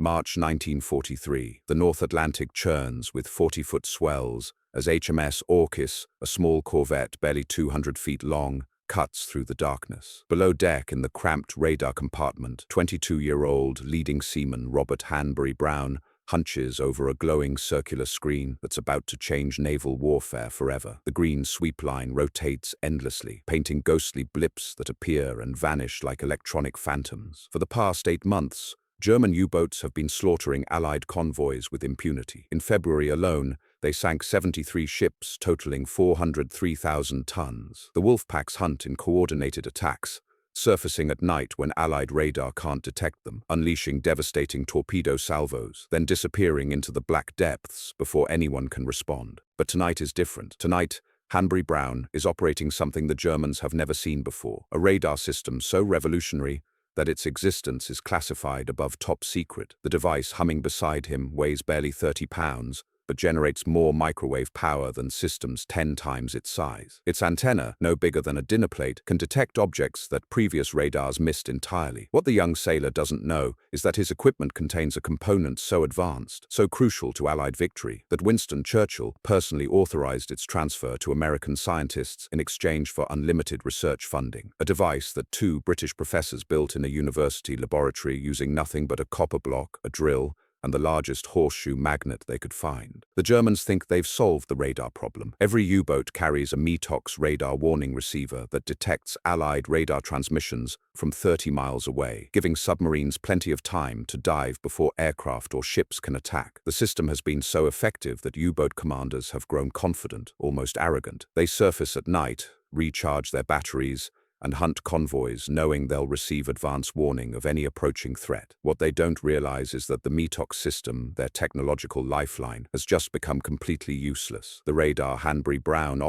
March 1943. The North Atlantic churns with 40-foot swells as HMS Orcus, a small corvette barely 200 feet long, cuts through the darkness. Below deck in the cramped radar compartment, 22-year-old leading seaman Robert Hanbury Brown hunches over a glowing circular screen that's about to change naval warfare forever. The green sweep line rotates endlessly, painting ghostly blips that appear and vanish like electronic phantoms. For the past 8 months, German U-boats have been slaughtering Allied convoys with impunity. In February alone, they sank 73 ships, totaling 403,000 tons. The Wolfpack's hunt in coordinated attacks, surfacing at night when Allied radar can't detect them, unleashing devastating torpedo salvos, then disappearing into the black depths before anyone can respond. But tonight is different. Tonight, Hanbury Brown is operating something the Germans have never seen before, a radar system so revolutionary that its existence is classified above top secret. The device humming beside him weighs barely 30 pounds, but generates more microwave power than systems 10 times its size. Its antenna, no bigger than a dinner plate, can detect objects that previous radars missed entirely. What the young sailor doesn't know is that his equipment contains a component so advanced, so crucial to Allied victory, that Winston Churchill personally authorized its transfer to American scientists in exchange for unlimited research funding. A device that 2 British professors built in a university laboratory using nothing but a copper block, a drill, and the largest horseshoe magnet they could find. The Germans think they've solved the radar problem. Every U-boat carries a METOX radar warning receiver that detects Allied radar transmissions from 30 miles away, giving submarines plenty of time to dive before aircraft or ships can attack. The system has been so effective that U-boat commanders have grown confident, almost arrogant. They surface at night, recharge their batteries, and hunt convoys knowing they'll receive advance warning of any approaching threat. What they don't realize is that the METOX system, their technological lifeline, has just become completely useless. The radar Hanbury Brown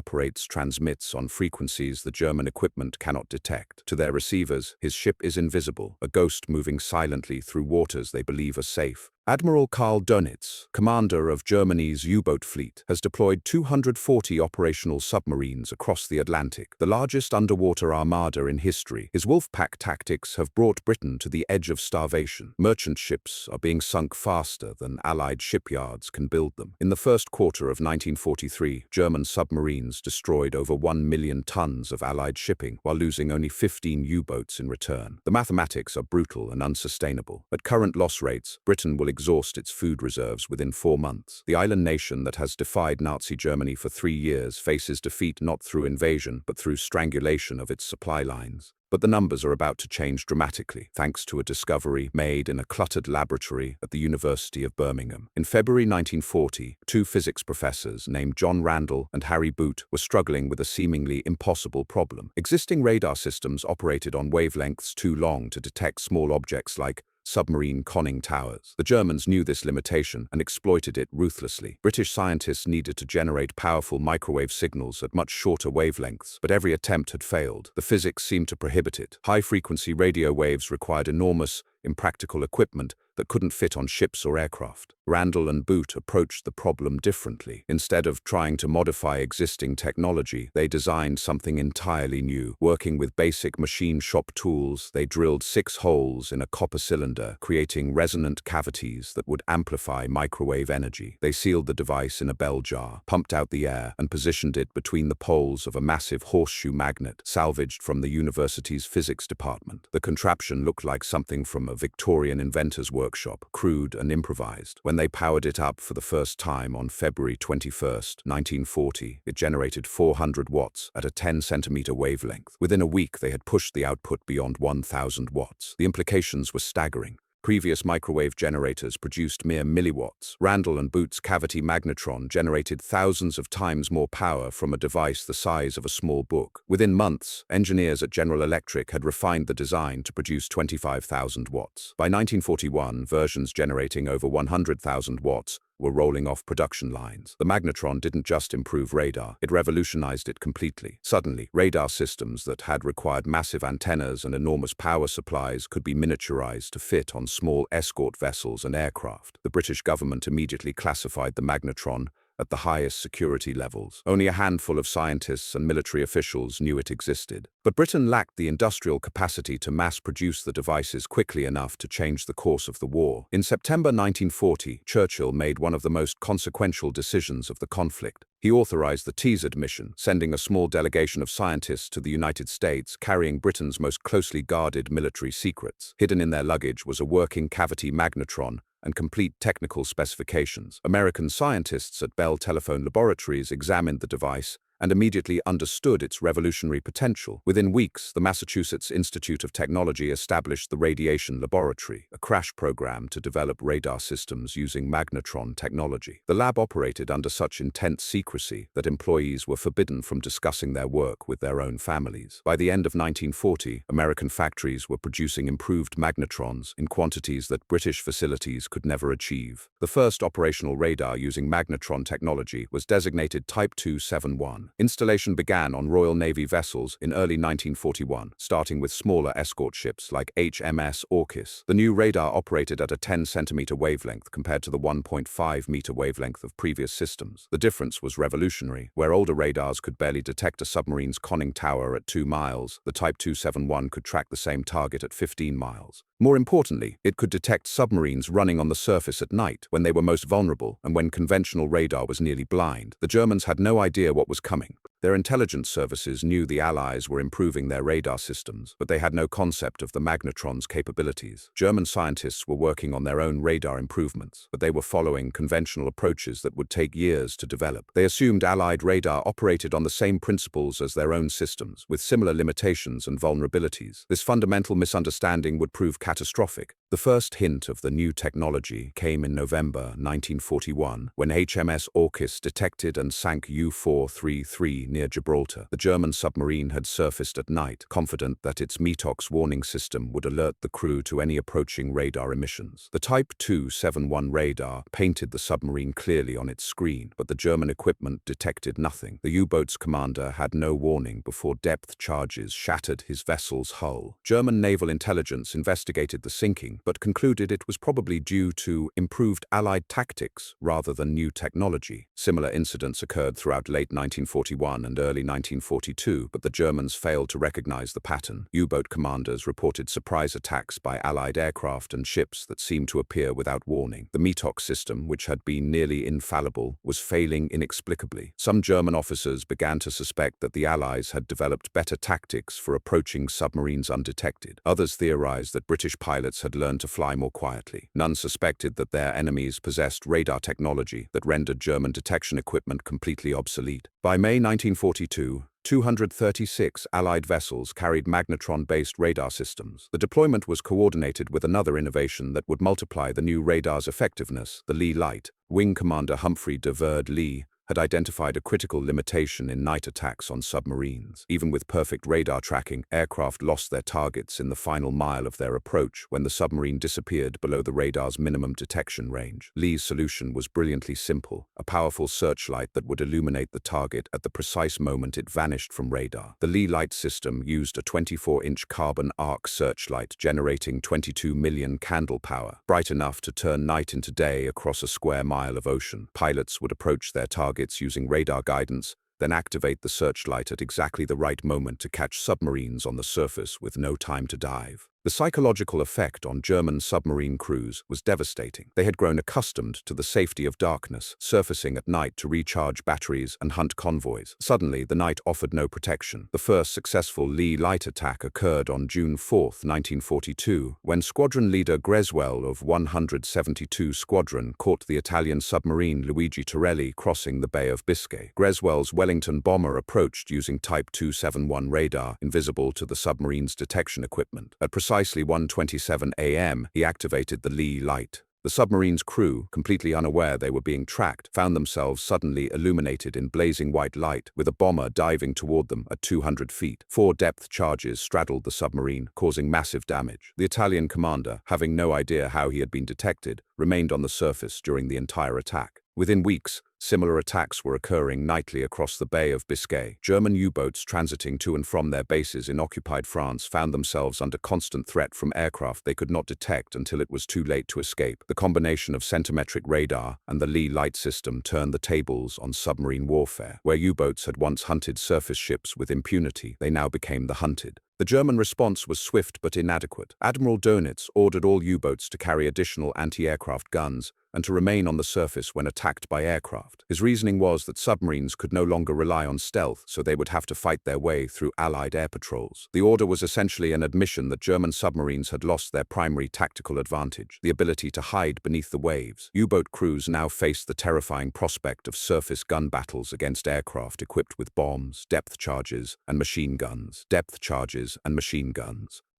transmits on frequencies the German equipment cannot detect. To their receivers, his ship is invisible, a ghost moving silently through waters they believe are safe. Admiral Karl Dönitz, commander of Germany's U-boat fleet, has deployed 240 operational submarines across the Atlantic, the largest underwater armada in history. His Wolfpack tactics have brought Britain to the edge of starvation. Merchant ships are being sunk faster than Allied shipyards can build them. In the first quarter of 1943, German submarines destroyed over 1 million tons of Allied shipping, while losing only 15 U-boats in return. The mathematics are brutal and unsustainable. At current loss rates, Britain will exhaust its food reserves within 4 months. The island nation that has defied Nazi Germany for 3 years faces defeat not through invasion, but through strangulation of its supply lines. But the numbers are about to change dramatically, thanks to a discovery made in a cluttered laboratory at the University of Birmingham. In February 1940, 2 physics professors named John Randall and Harry Boot were struggling with a seemingly impossible problem. Existing radar systems operated on wavelengths too long to detect small objects like submarine conning towers. The Germans knew this limitation and exploited it ruthlessly. British scientists needed to generate powerful microwave signals at much shorter wavelengths, but every attempt had failed. The physics seemed to prohibit it. High-frequency radio waves required enormous, impractical equipment that couldn't fit on ships or aircraft. Randall and Boot approached the problem differently. Instead of trying to modify existing technology, they designed something entirely new. Working with basic machine shop tools, they drilled 6 holes in a copper cylinder, creating resonant cavities that would amplify microwave energy. They sealed the device in a bell jar, pumped out the air, and positioned it between the poles of a massive horseshoe magnet salvaged from the university's physics department. The contraption looked like something from a Victorian inventor's workshop, crude and improvised. When they powered it up for the first time on February 21, 1940, it generated 400 watts at a 10-centimeter wavelength. Within a week, they had pushed the output beyond 1,000 watts. The implications were staggering. Previous microwave generators produced mere milliwatts. Randall and Boot's cavity magnetron generated thousands of times more power from a device the size of a small book. Within months, engineers at General Electric had refined the design to produce 25,000 watts. By 1941, versions generating over 100,000 watts were rolling off production lines. The magnetron didn't just improve radar, it revolutionized it completely. Suddenly, radar systems that had required massive antennas and enormous power supplies could be miniaturized to fit on small escort vessels and aircraft. The British government immediately classified the magnetron at the highest security levels. Only a handful of scientists and military officials knew it existed. But Britain lacked the industrial capacity to mass-produce the devices quickly enough to change the course of the war. In September 1940, Churchill made one of the most consequential decisions of the conflict. He authorized the teasered mission, sending a small delegation of scientists to the United States carrying Britain's most closely guarded military secrets. Hidden in their luggage was a working cavity magnetron and complete technical specifications. American scientists at Bell Telephone Laboratories examined the device and immediately understood its revolutionary potential. Within weeks, the Massachusetts Institute of Technology established the Radiation Laboratory, a crash program to develop radar systems using magnetron technology. The lab operated under such intense secrecy that employees were forbidden from discussing their work with their own families. By the end of 1940, American factories were producing improved magnetrons in quantities that British facilities could never achieve. The first operational radar using magnetron technology was designated Type 271. Installation began on Royal Navy vessels in early 1941, starting with smaller escort ships like HMS Orchis. The new radar operated at a 10-centimeter wavelength compared to the 1.5-meter wavelength of previous systems. The difference was revolutionary. Where older radars could barely detect a submarine's conning tower at 2 miles, the Type 271 could track the same target at 15 miles. More importantly, it could detect submarines running on the surface at night, when they were most vulnerable and when conventional radar was nearly blind. The Germans had no idea what was coming. Their intelligence services knew the Allies were improving their radar systems, but they had no concept of the magnetron's capabilities. German scientists were working on their own radar improvements, but they were following conventional approaches that would take years to develop. They assumed Allied radar operated on the same principles as their own systems, with similar limitations and vulnerabilities. This fundamental misunderstanding would prove catastrophic. The first hint of the new technology came in November 1941, when HMS Orchis detected and sank U-433 near Gibraltar. The German submarine had surfaced at night, confident that its METOX warning system would alert the crew to any approaching radar emissions. The Type 271 radar painted the submarine clearly on its screen, but the German equipment detected nothing. The U-boat's commander had no warning before depth charges shattered his vessel's hull. German naval intelligence investigated the sinking, but concluded it was probably due to improved Allied tactics rather than new technology. Similar incidents occurred throughout late 1941 and early 1942, but the Germans failed to recognize the pattern. U-boat commanders reported surprise attacks by Allied aircraft and ships that seemed to appear without warning. The METOX system, which had been nearly infallible, was failing inexplicably. Some German officers began to suspect that the Allies had developed better tactics for approaching submarines undetected. Others theorized that British pilots had learned to fly more quietly. None suspected that their enemies possessed radar technology that rendered German detection equipment completely obsolete. By May 1942, 236 Allied vessels carried magnetron-based radar systems. The deployment was coordinated with another innovation that would multiply the new radar's effectiveness, the Lee Light. Wing Commander Humphrey de Verde Lee had identified a critical limitation in night attacks on submarines. Even with perfect radar tracking, aircraft lost their targets in the final mile of their approach when the submarine disappeared below the radar's minimum detection range. Lee's solution was brilliantly simple: a powerful searchlight that would illuminate the target at the precise moment it vanished from radar. The Lee Light system used a 24-inch carbon arc searchlight generating 22 million candle power, bright enough to turn night into day across a square mile of ocean. Pilots would approach their targets using radar guidance, then activate the searchlight at exactly the right moment to catch submarines on the surface with no time to dive. The psychological effect on German submarine crews was devastating. They had grown accustomed to the safety of darkness, surfacing at night to recharge batteries and hunt convoys. Suddenly, the night offered no protection. The first successful Lee Light attack occurred on June 4, 1942, when squadron leader Greswell of 172 Squadron caught the Italian submarine Luigi Torelli crossing the Bay of Biscay. Greswell's Wellington bomber approached using Type 271 radar, invisible to the submarine's detection equipment. At precisely 1:27 a.m., he activated the Lee Light. The submarine's crew, completely unaware they were being tracked, found themselves suddenly illuminated in blazing white light, with a bomber diving toward them at 200 feet. 4 depth charges straddled the submarine, causing massive damage. The Italian commander, having no idea how he had been detected, remained on the surface during the entire attack. Within weeks, similar attacks were occurring nightly across the Bay of Biscay. German U-boats transiting to and from their bases in occupied France found themselves under constant threat from aircraft they could not detect until it was too late to escape. The combination of centimetric radar and the Lee light system turned the tables on submarine warfare. Where U-boats had once hunted surface ships with impunity, they now became the hunted. The German response was swift but inadequate. Admiral Dönitz ordered all U-boats to carry additional anti-aircraft guns and to remain on the surface when attacked by aircraft. His reasoning was that submarines could no longer rely on stealth, so they would have to fight their way through Allied air patrols. The order was essentially an admission that German submarines had lost their primary tactical advantage, the ability to hide beneath the waves. U-boat crews now faced the terrifying prospect of surface gun battles against aircraft equipped with bombs, depth charges, and machine guns.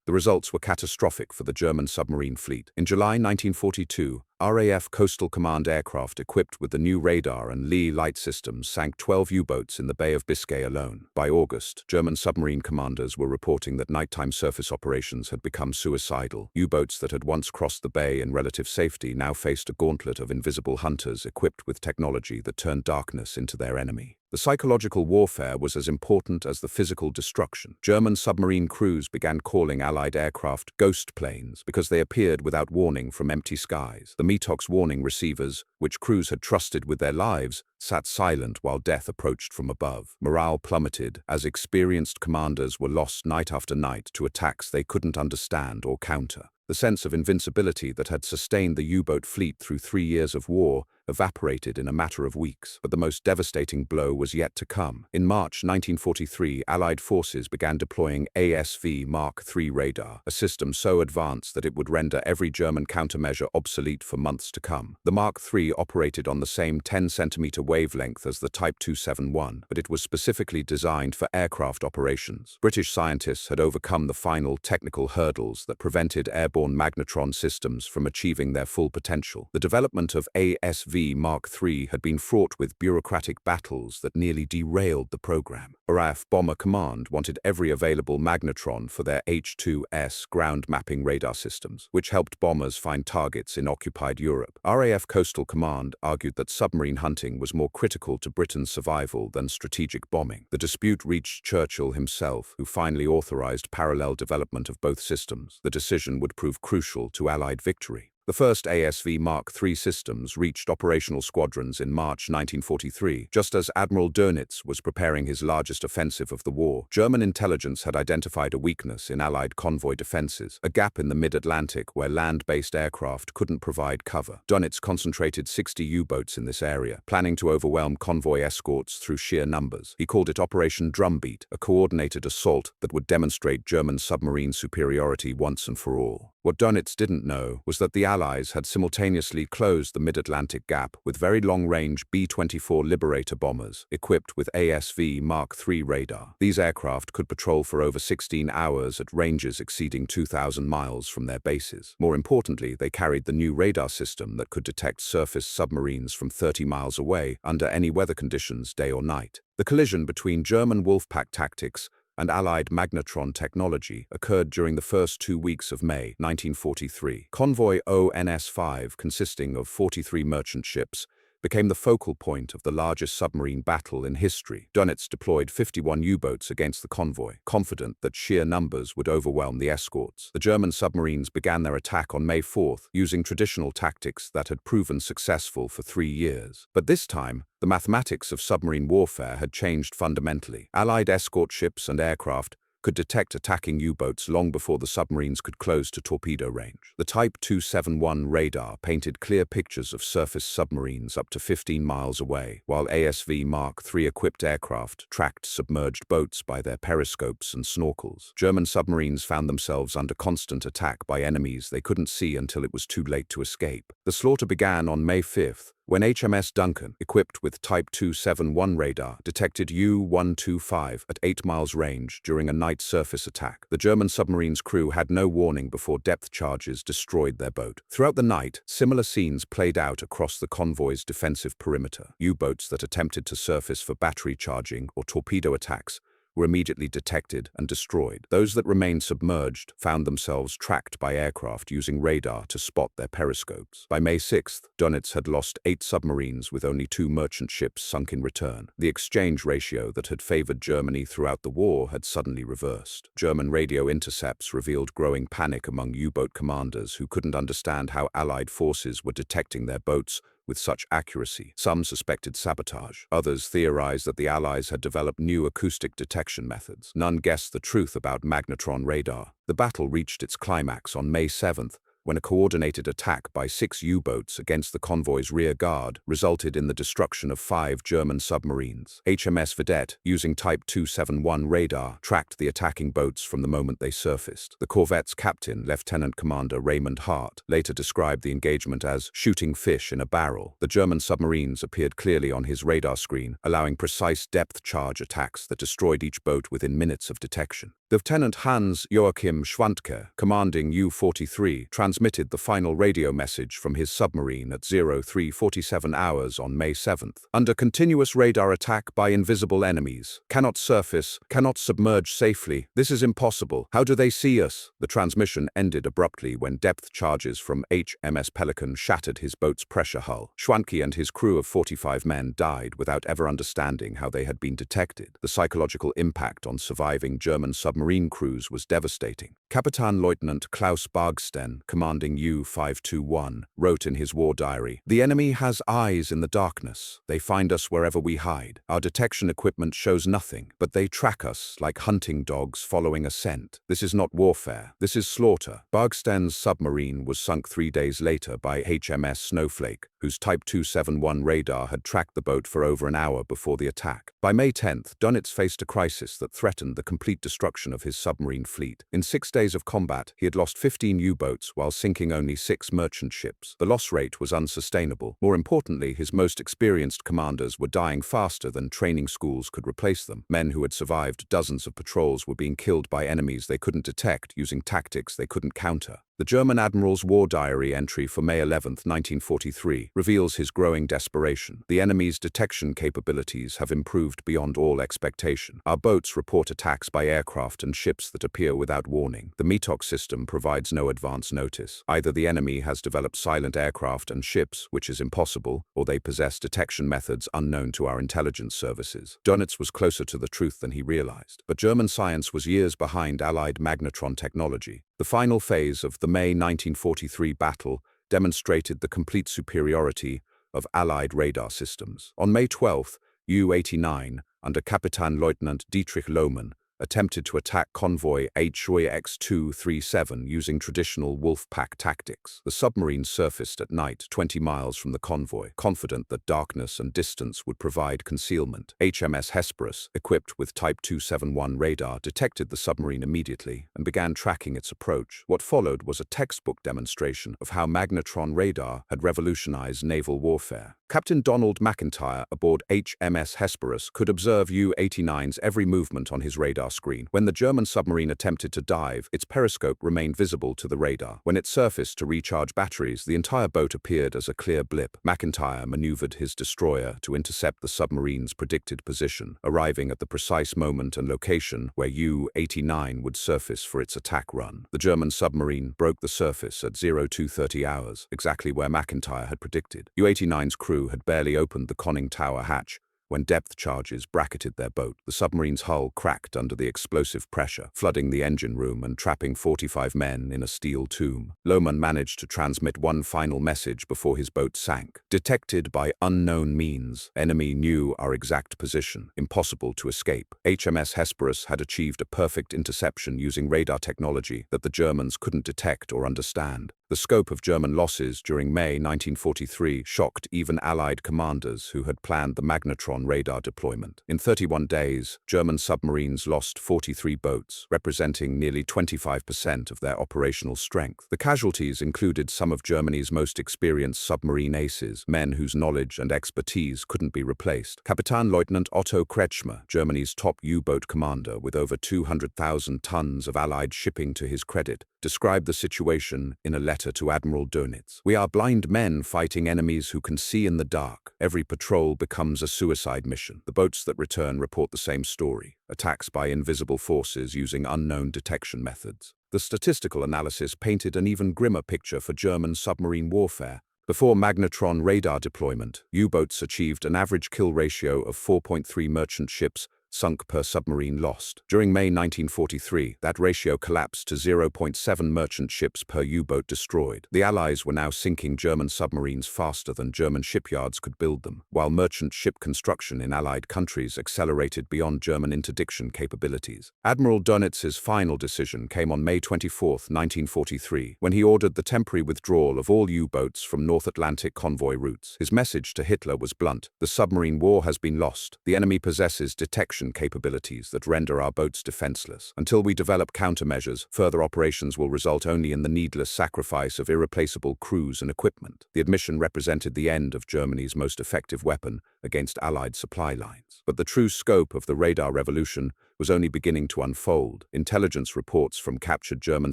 The results were catastrophic for the German submarine fleet. In July 1942, RAF Coastal Command aircraft equipped with the new radar and Lee light systems sank 12 U-boats in the Bay of Biscay alone. By August, German submarine commanders were reporting that nighttime surface operations had become suicidal. U-boats that had once crossed the bay in relative safety now faced a gauntlet of invisible hunters equipped with technology that turned darkness into their enemy. The psychological warfare was as important as the physical destruction. German submarine crews began calling Allied aircraft ghost planes because they appeared without warning from empty skies. The METOX warning receivers, which crews had trusted with their lives, sat silent while death approached from above. Morale plummeted as experienced commanders were lost night after night to attacks they couldn't understand or counter. The sense of invincibility that had sustained the U-boat fleet through 3 years of war evaporated in a matter of weeks. But the most devastating blow was yet to come. In March 1943, Allied forces began deploying ASV Mark III radar, a system so advanced that it would render every German countermeasure obsolete for months to come. The Mark III operated on the same 10-centimeter wavelength as the Type 271, but it was specifically designed for aircraft operations. British scientists had overcome the final technical hurdles that prevented airborne magnetron systems from achieving their full potential. The development of ASV Mark III had been fraught with bureaucratic battles that nearly derailed the program. RAF Bomber Command wanted every available magnetron for their H-2S ground mapping radar systems, which helped bombers find targets in occupied Europe. RAF Coastal Command argued that submarine hunting was more critical to Britain's survival than strategic bombing. The dispute reached Churchill himself, who finally authorized parallel development of both systems. The decision would prove crucial to Allied victory. The first ASV Mark III systems reached operational squadrons in March 1943, just as Admiral Dönitz was preparing his largest offensive of the war. German intelligence had identified a weakness in Allied convoy defenses, a gap in the mid-Atlantic where land-based aircraft couldn't provide cover. Dönitz concentrated 60 U-boats in this area, planning to overwhelm convoy escorts through sheer numbers. He called it Operation Drumbeat, a coordinated assault that would demonstrate German submarine superiority once and for all. What Dönitz didn't know was that the Allies had simultaneously closed the mid-Atlantic gap with very long-range B-24 Liberator bombers equipped with ASV Mark III radar. These aircraft could patrol for over 16 hours at ranges exceeding 2,000 miles from their bases. More importantly, they carried the new radar system that could detect surface submarines from 30 miles away under any weather conditions, day or night. The collision between German Wolfpack tactics and Allied magnetron technology occurred during the first 2 weeks of May 1943. Convoy ONS-5, consisting of 43 merchant ships, became the focal point of the largest submarine battle in history. Dönitz deployed 51 U-boats against the convoy, confident that sheer numbers would overwhelm the escorts. The German submarines began their attack on May 4th, using traditional tactics that had proven successful for 3 years. But this time, the mathematics of submarine warfare had changed fundamentally. Allied escort ships and aircraft could detect attacking U-boats long before the submarines could close to torpedo range. The Type 271 radar painted clear pictures of surface submarines up to 15 miles away, while ASV Mark III-equipped aircraft tracked submerged boats by their periscopes and snorkels. German submarines found themselves under constant attack by enemies they couldn't see until it was too late to escape. The slaughter began on May 5th, when HMS Duncan, equipped with Type 271 radar, detected U-125 at 8 miles range during a night surface attack. The German submarine's crew had no warning before depth charges destroyed their boat. Throughout the night, similar scenes played out across the convoy's defensive perimeter. U-boats that attempted to surface for battery charging or torpedo attacks were immediately detected and destroyed. Those that remained submerged found themselves tracked by aircraft using radar to spot their periscopes. By May 6th, Donitz had lost 8 submarines with only 2 merchant ships sunk in return. The exchange ratio that had favored Germany throughout the war had suddenly reversed. German radio intercepts revealed growing panic among U-boat commanders who couldn't understand how Allied forces were detecting their boats with such accuracy. Some suspected sabotage. Others theorized that the Allies had developed new acoustic detection methods. None guessed the truth about magnetron radar. The battle reached its climax on May 7th, when a coordinated attack by 6 U-boats against the convoy's rear guard resulted in the destruction of 5 German submarines. HMS Vedette, using Type 271 radar, tracked the attacking boats from the moment they surfaced. The corvette's captain, Lieutenant Commander Raymond Hart, later described the engagement as shooting fish in a barrel. The German submarines appeared clearly on his radar screen, allowing precise depth charge attacks that destroyed each boat within minutes of detection. Lieutenant Hans Joachim Schwantke, commanding U-43, transmitted the final radio message from his submarine at 03:47 hours on May 7th. Under continuous radar attack by invisible enemies. Cannot surface, cannot submerge safely. This is impossible. How do they see us? The transmission ended abruptly when depth charges from HMS Pelican shattered his boat's pressure hull. Schwantke and his crew of 45 men died without ever understanding how they had been detected. The psychological impact on surviving German submarine crews was devastating. Kapitänleutnant Klaus Bargsten, commanding U-521, wrote in his war diary, "The enemy has eyes in the darkness. They find us wherever we hide. Our detection equipment shows nothing, but they track us like hunting dogs following a scent. This is not warfare. This is slaughter." Bargsten's submarine was sunk 3 days later by HMS Snowflake, whose Type 271 radar had tracked the boat for over an hour before the attack. By May 10th, Donitz faced a crisis that threatened the complete destruction of his submarine fleet. In 6 days of combat, he had lost 15 U-boats while sinking only 6 merchant ships. The loss rate was unsustainable. More importantly, his most experienced commanders were dying faster than training schools could replace them. Men who had survived dozens of patrols were being killed by enemies they couldn't detect using tactics they couldn't counter. The German admiral's war diary entry for May 11, 1943, reveals his growing desperation. "The enemy's detection capabilities have improved beyond all expectation. Our boats report attacks by aircraft and ships that appear without warning. The METOC system provides no advance notice. Either the enemy has developed silent aircraft and ships, which is impossible, or they possess detection methods unknown to our intelligence services." Donitz was closer to the truth than he realized. But German science was years behind Allied magnetron technology. The final phase of the May 1943 battle demonstrated the complete superiority of Allied radar systems. On May 12th, U-89, under Kapitänleutnant Dietrich Lohmann, attempted to attack convoy HUX-237 using traditional Wolfpack tactics. The submarine surfaced at night 20 miles from the convoy, confident that darkness and distance would provide concealment. HMS Hesperus, equipped with Type 271 radar, detected the submarine immediately and began tracking its approach. What followed was a textbook demonstration of how magnetron radar had revolutionized naval warfare. Captain Donald McIntyre aboard HMS Hesperus could observe U-89's every movement on his radar screen. When the German submarine attempted to dive, its periscope remained visible to the radar. When it surfaced to recharge batteries, the entire boat appeared as a clear blip. McIntyre maneuvered his destroyer to intercept the submarine's predicted position, arriving at the precise moment and location where U-89 would surface for its attack run. The German submarine broke the surface at 02:30 hours, exactly where McIntyre had predicted. U-89's crew had barely opened the conning tower hatch when depth charges bracketed their boat. The submarine's hull cracked under the explosive pressure, flooding the engine room and trapping 45 men in a steel tomb. Lohmann managed to transmit one final message before his boat sank. "Detected by unknown means. Enemy knew our exact position. Impossible to escape." HMS Hesperus had achieved a perfect interception using radar technology that the Germans couldn't detect or understand. The scope of German losses during May 1943 shocked even Allied commanders who had planned the magnetron radar deployment. In 31 days, German submarines lost 43 boats, representing nearly 25% of their operational strength. The casualties included some of Germany's most experienced submarine aces, men whose knowledge and expertise couldn't be replaced. Kapitänleutnant Otto Kretschmer, Germany's top U-boat commander with over 200,000 tons of Allied shipping to his credit, described the situation in a letter to Admiral Dönitz. "We are blind men fighting enemies who can see in the dark. Every patrol becomes a suicide mission." The boats that return report the same story: attacks by invisible forces using unknown detection methods. The statistical analysis painted an even grimmer picture for German submarine warfare. Before magnetron radar deployment, U-boats achieved an average kill ratio of 4.3 merchant ships sunk per submarine lost. During May 1943, that ratio collapsed to 0.7 merchant ships per U-boat destroyed. The Allies were now sinking German submarines faster than German shipyards could build them, while merchant ship construction in Allied countries accelerated beyond German interdiction capabilities. Admiral Dönitz's final decision came on May 24, 1943, when he ordered the temporary withdrawal of all U-boats from North Atlantic convoy routes. His message to Hitler was blunt: the submarine war has been lost. The enemy possesses detection capabilities that render our boats defenseless. Until we develop countermeasures, further operations will result only in the needless sacrifice of irreplaceable crews and equipment. The admission represented the end of Germany's most effective weapon against Allied supply lines. But the true scope of the radar revolution was only beginning to unfold. Intelligence reports from captured German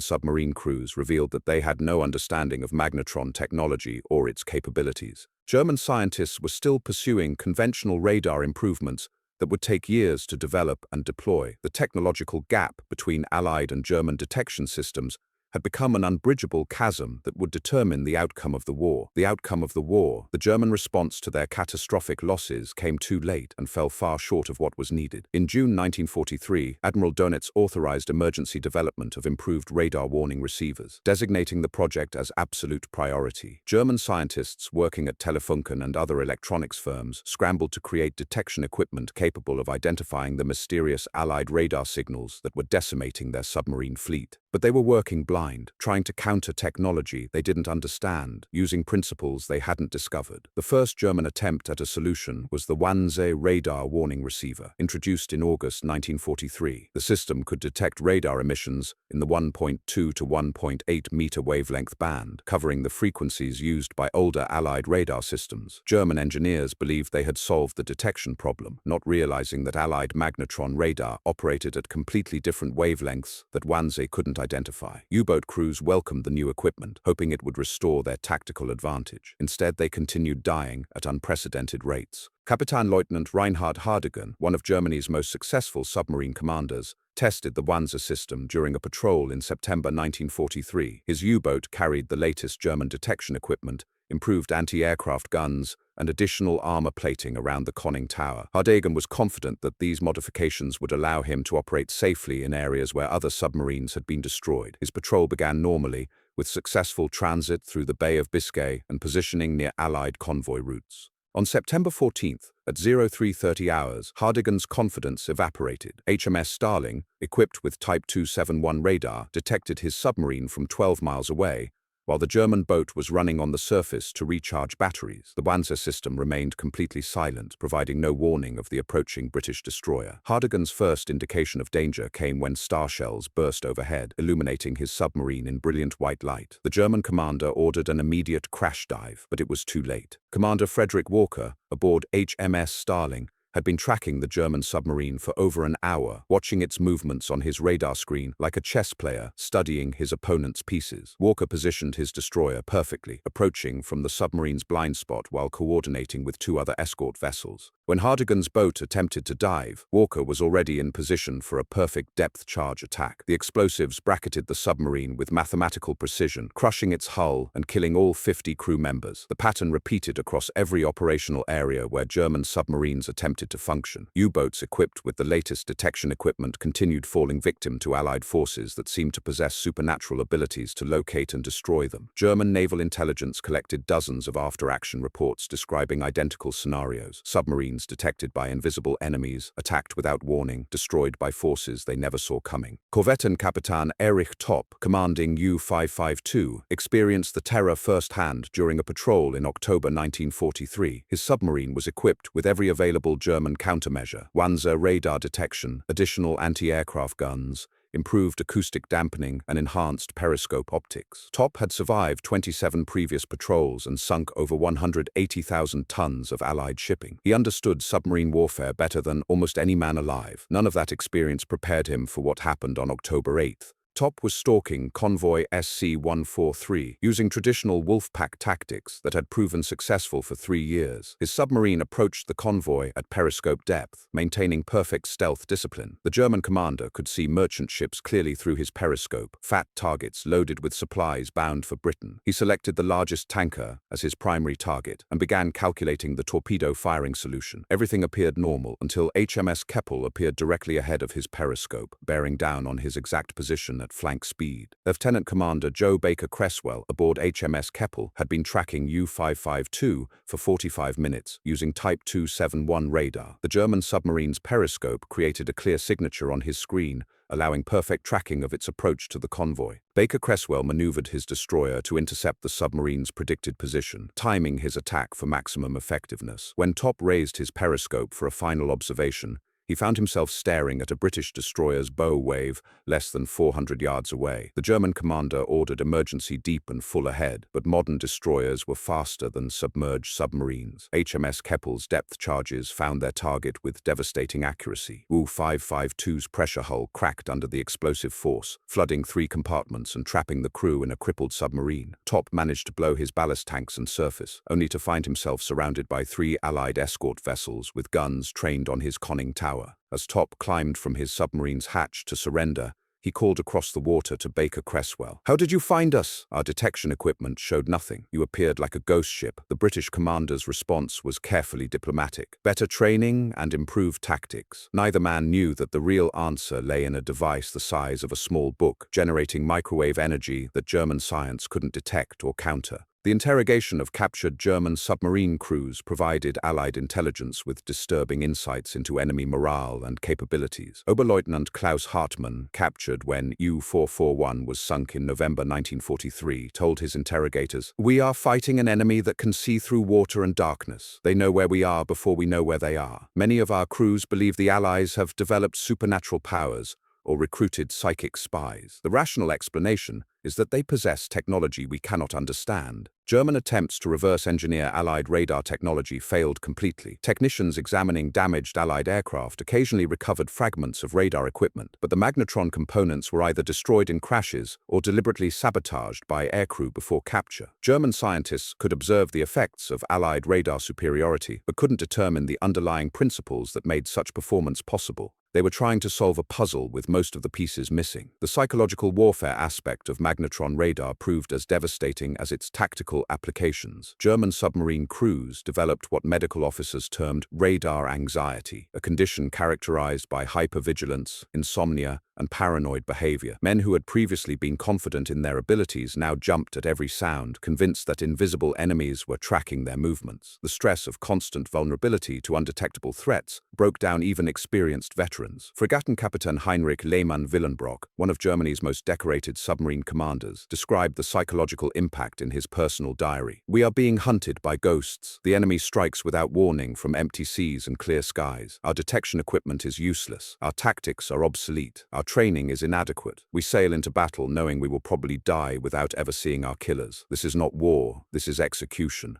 submarine crews revealed that they had no understanding of magnetron technology or its capabilities. German scientists were still pursuing conventional radar improvements that would take years to develop and deploy. The technological gap between Allied and German detection systems had become an unbridgeable chasm that would determine the outcome of the war. The German response to their catastrophic losses came too late and fell far short of what was needed. In June 1943, Admiral Dönitz authorized emergency development of improved radar warning receivers, designating the project as absolute priority. German scientists working at Telefunken and other electronics firms scrambled to create detection equipment capable of identifying the mysterious Allied radar signals that were decimating their submarine fleet. But they were working blind, trying to counter technology they didn't understand, using principles they hadn't discovered. The first German attempt at a solution was the Wannsee radar warning receiver, introduced in August 1943. The system could detect radar emissions in the 1.2 to 1.8 meter wavelength band, covering the frequencies used by older Allied radar systems. German engineers believed they had solved the detection problem, not realizing that Allied magnetron radar operated at completely different wavelengths that Wannsee couldn't identify. U-boat crews welcomed the new equipment, hoping it would restore their tactical advantage. Instead, they continued dying at unprecedented rates. Kapitänleutnant Reinhard Hardigan, one of Germany's most successful submarine commanders, tested the Wannsee system during a patrol in September 1943. His U-boat carried the latest German detection equipment, improved anti-aircraft guns, and additional armor plating around the conning tower. Hardigan was confident that these modifications would allow him to operate safely in areas where other submarines had been destroyed. His patrol began normally, with successful transit through the Bay of Biscay and positioning near Allied convoy routes. On September 14th, at 0330 hours, Hardigan's confidence evaporated. HMS Starling, equipped with Type 271 radar, detected his submarine from 12 miles away, while the German boat was running on the surface to recharge batteries. The Wannsee system remained completely silent, providing no warning of the approaching British destroyer. Hardigan's first indication of danger came when star shells burst overhead, illuminating his submarine in brilliant white light. The German commander ordered an immediate crash dive, but it was too late. Commander Frederick Walker, aboard HMS Starling, had been tracking the German submarine for over an hour, watching its movements on his radar screen like a chess player studying his opponent's pieces. Walker positioned his destroyer perfectly, approaching from the submarine's blind spot while coordinating with two other escort vessels. When Hardigan's boat attempted to dive, Walker was already in position for a perfect depth charge attack. The explosives bracketed the submarine with mathematical precision, crushing its hull and killing all 50 crew members. The pattern repeated across every operational area where German submarines attempted to function. U-boats equipped with the latest detection equipment continued falling victim to Allied forces that seemed to possess supernatural abilities to locate and destroy them. German naval intelligence collected dozens of after-action reports describing identical scenarios: submarines detected by invisible enemies, attacked without warning, destroyed by forces they never saw coming. Korvettenkapitän Erich Topp, commanding U-552, experienced the terror firsthand during a patrol in October 1943. His submarine was equipped with every available German countermeasure: Wannsee radar detection, additional anti-aircraft guns, improved acoustic dampening, and enhanced periscope optics. Topp had survived 27 previous patrols and sunk over 180,000 tons of Allied shipping. He understood submarine warfare better than almost any man alive. None of that experience prepared him for what happened on October 8th, Top was stalking convoy SC-143, using traditional Wolfpack tactics that had proven successful for 3 years. His submarine approached the convoy at periscope depth, maintaining perfect stealth discipline. The German commander could see merchant ships clearly through his periscope, fat targets loaded with supplies bound for Britain. He selected the largest tanker as his primary target and began calculating the torpedo firing solution. Everything appeared normal until HMS Keppel appeared directly ahead of his periscope, bearing down on his exact position at flank speed. Lieutenant Commander Joe Baker Creswell aboard HMS Keppel had been tracking U-552 for 45 minutes using Type 271 radar. The German submarine's periscope created a clear signature on his screen, allowing perfect tracking of its approach to the convoy. Baker Creswell maneuvered his destroyer to intercept the submarine's predicted position, timing his attack for maximum effectiveness. When Top raised his periscope for a final observation, he found himself staring at a British destroyer's bow wave less than 400 yards away. The German commander ordered emergency deep and full ahead, but modern destroyers were faster than submerged submarines. HMS Keppel's depth charges found their target with devastating accuracy. U-552's pressure hull cracked under the explosive force, flooding 3 compartments and trapping the crew in a crippled submarine. Top managed to blow his ballast tanks and surface, only to find himself surrounded by 3 Allied escort vessels with guns trained on his conning tower. As Top climbed from his submarine's hatch to surrender, he called across the water to Baker Creswell. "How did you find us?" "Our detection equipment showed nothing. You appeared like a ghost ship." The British commander's response was carefully diplomatic. "Better training and improved tactics." Neither man knew that the real answer lay in a device the size of a small book, generating microwave energy that German science couldn't detect or counter. The interrogation of captured German submarine crews provided Allied intelligence with disturbing insights into enemy morale and capabilities. Oberleutnant Klaus Hartmann, captured when U-441 was sunk in November 1943, told his interrogators, "We are fighting an enemy that can see through water and darkness. They know where we are before we know where they are. Many of our crews believe the Allies have developed supernatural powers or recruited psychic spies. The rational explanation is that they possess technology we cannot understand." German attempts to reverse engineer Allied radar technology failed completely. Technicians examining damaged Allied aircraft occasionally recovered fragments of radar equipment, but the magnetron components were either destroyed in crashes or deliberately sabotaged by aircrew before capture. German scientists could observe the effects of Allied radar superiority, but couldn't determine the underlying principles that made such performance possible. They were trying to solve a puzzle with most of the pieces missing. The psychological warfare aspect of magnetron radar proved as devastating as its tactical applications. German submarine crews developed what medical officers termed radar anxiety, a condition characterized by hypervigilance, insomnia, and paranoid behavior. Men who had previously been confident in their abilities now jumped at every sound, convinced that invisible enemies were tracking their movements. The stress of constant vulnerability to undetectable threats broke down even experienced veterans. Fregattenkapitän Heinrich Lehmann-Willenbrock, one of Germany's most decorated submarine commanders, described the psychological impact in his personal diary. "We are being hunted by ghosts. The enemy strikes without warning from empty seas and clear skies. Our detection equipment is useless. Our tactics are obsolete. Our training is inadequate. We sail into battle knowing we will probably die without ever seeing our killers. This is not war, this is execution."